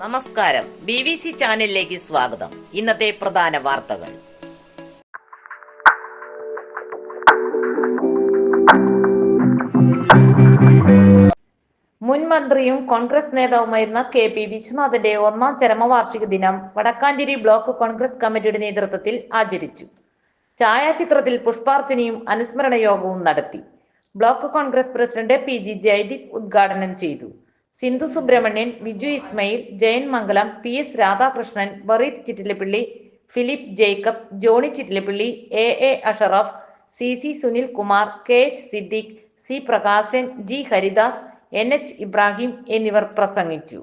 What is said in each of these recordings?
നമസ്കാരം, BBC ചാനലിലേക്ക് സ്വാഗതം. ഇന്നത്തെ പ്രധാന വാർത്തകൾ. മുൻ മന്ത്രിയും കോൺഗ്രസ് നേതാവുമായിരുന്ന KP വിശ്വനാഥന്റെ ഒന്നാം ചരമവാർഷിക ദിനം വടക്കാഞ്ചേരി ബ്ലോക്ക് കോൺഗ്രസ് കമ്മിറ്റിയുടെ നേതൃത്വത്തിൽ ആചരിച്ചു. ഛായാചിത്രത്തിൽ പുഷ്പാർച്ചനയും അനുസ്മരണ യോഗവും നടത്തി. Block Congress president PG Jayadeep ഉദ്ഘാടനം ചെയ്തു. Sindhu Subrahmanyan, Viju Ismail, Jayan Mangalam, PS Radhakrishnan, Vareed Chittilappilly, Philip Jacob, Johnny Chittilappilly, AA Ashraf, CC Sunil Kumar, KH Siddique, C Prakashan, G Haridas, NH Ibrahim എന്നിവർ പ്രസംഗിച്ചു.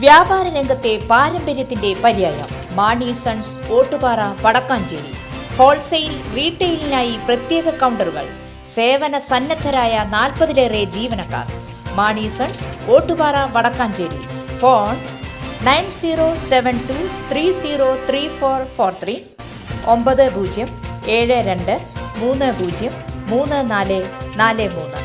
വ്യാപാര രംഗത്തെ പാരമ്പര്യത്തിന്റെ പര്യായം മാണി സൺസ് ഓട്ടുപാറ വടക്കാഞ്ചേരി. ഹോൾസെയിൽ റീറ്റെയിലിനായി പ്രത്യേക കൗണ്ടറുകൾ, സേവന സന്നദ്ധരായ 40-ലേറെ ജീവനക്കാർ. മാണി സൺസ് ഓട്ടുപാറ വടക്കാഞ്ചേരി. ഫോൺ 9072303443 9072303443.